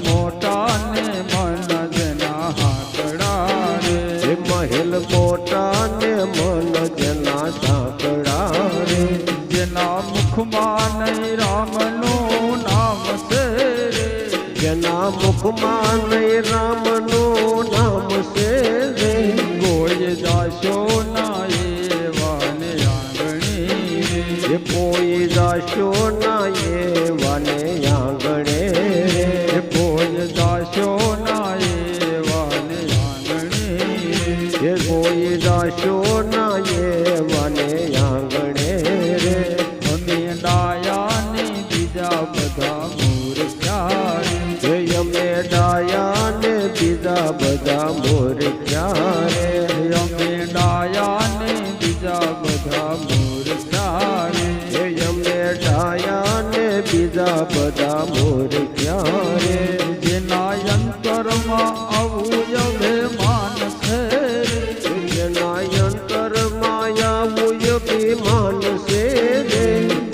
મોટા ને મન જેના હાકડા રે, મહેલ મોટા ને મન જેના સાંકડા રે, જેના મુખમાં નહીં રામનું નામ છે રે, જેના મુખમાં નહીં રામનું નામ છે રે, કોઈ જાશો ના એવાને આંગણી રે, કોઈ જાશો ના એવાને આંગણે રે, કોઈ જાશો ના એવાને આંગણી રે, કોઈ જાશો ના એવાને આંગણે રે, અમે ડાયાને બીજા બધા મૂર્ખ્યા રે, અમે ડાયા ને બીજા બધા મૂર્ખ્યા રે, અમે ડાયાને બીજા બધા મૂર્ખ્યા રે, અમે ડાયા ને બીજા બધા મૂર્ખ્યા રે, જેના અંતરમાં આવું અભિમાન છે રે, જેના અંતરમાં આવું અભિમાન છે રે,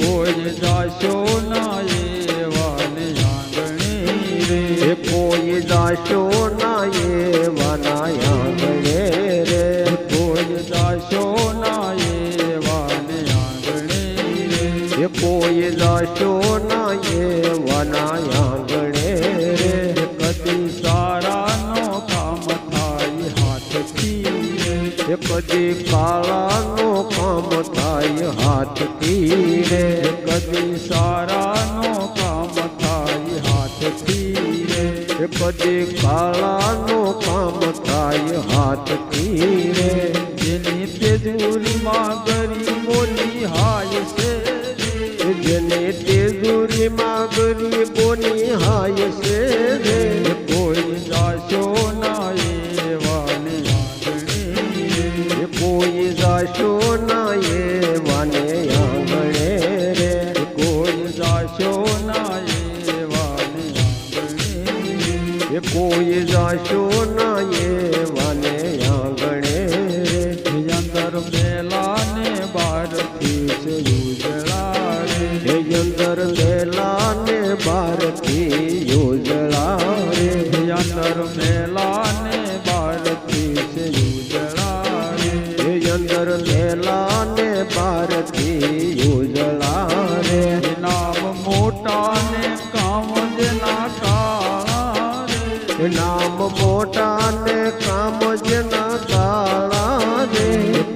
કોઈ જાશો ના એવાને આંગણી રે, કોઈ જાશો ના એવાના આંગણે રે, કોઈ જાશો ના એવાને આંગણી રે, કોઈ જાશો ના એવાના આંગણે રે, કદી સારાનો કામ થાય હાથથી રે, કદી કાળાનો કામ થાય હાથથી રે, કદી સારાનો કામ થાય હાથથી રે, કદી કાળાનો કામ થાય હાથથી રે, જેની તેજુરીમાં ગરીબોની હાય છે રે, જેને તેજુરીમાં ગરીબોની હાય છે રે, કોઈ જાશો ના એવાને આંગણી રે, કોઈ જાશો ના એવાને આંગણે રે, કોઈ જાશો ના એવાને આંગણી રે, કોઈ જાશો ના એવાને આંગણે રે, અંદર મેલાને બારથી છે ઉજળા રે, અંદર મેલા ને બારથી યોજળા રે, અંદર મેલાને બારથી છે ઉજળા રે, અંદર મેલા ને બારથી યોજળા રે, નામ મોટા ને કામ જેના કાળા રે, નામ મોટા ને કામ જેના કાળા રે,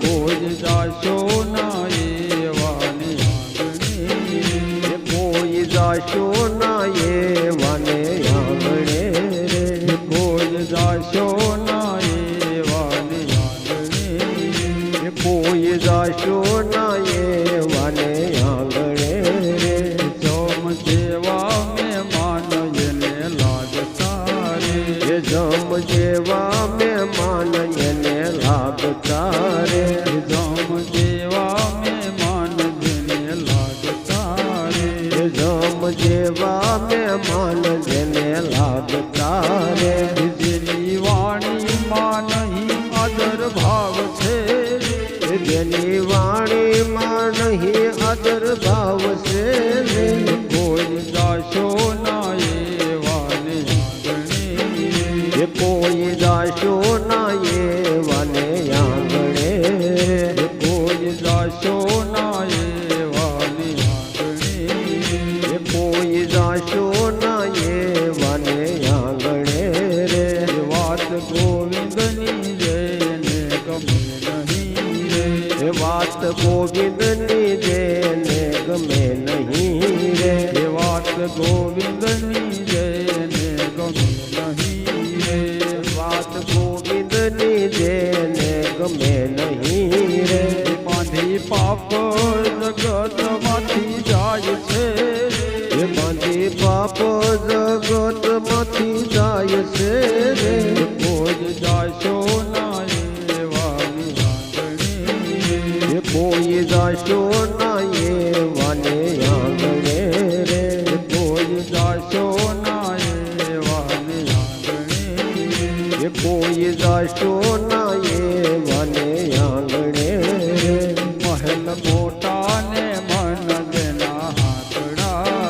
કોઈ જાશો ના એવાને આંગણી રે, કોઈ જાશો ના એવાને આંગણે રે, કોઈ જાશો ના એવાને આંગણી રે, કોઈ જાશો ના એવાને આંગણે રે, જમ જેવા મહેમાન એને લાગતા રે, જમ જેવા મહેમાન એને લાગતા રે, જમ જેવા મહેમાન જેને લાગતા રે, જમ જેવા મહેમાન જેને લાગતા રે, જેની વાણીમાં નહીં આદર ભાવ છે રે, જેની વાણીમાં નહીં આદર ભાવ છે રે, કોઈ જાશો ના એવાને આંગણી રે, કોઈ જાશો ના એવાને આંગણે રે, કોઈ જાશો ના એવાને આંગણી રે, કોઈ જાશો ના એવાને આંગણે રે, વાત ગોવિંદની જયને ગમે નહીં રે, વાત ગોવિંદની જેને ગમે નહીં રે, વાત ગોવિંદની જયને ગમે નહીં રે, વાત ગોવિંદની જેને ગમે નહીં રે, બાંધી પાપ જગતમાંથી જાય છે એ બાંધી પાપ જગતમાંથી જાય છે રે, કોઈ જાશો ના એવાની આંગણી રે, કોઈ જાશો ના એવાને આંગણે રે, કોઈ જાશો ના એવાની આંગણી રે, કોઈ જાશો ના એવાને આંગણે રે, મહેલ મોટા ને મન જેના હાકડા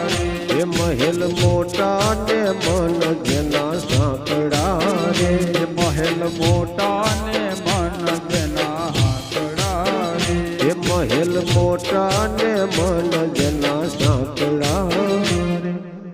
રે, મહેલ મોટા ને મન જેના સાંકડા રે એ મહેલ મોટા ને મન જેના હાકડા રે એ મહેલ મોટા ને મન જેના સાંકડા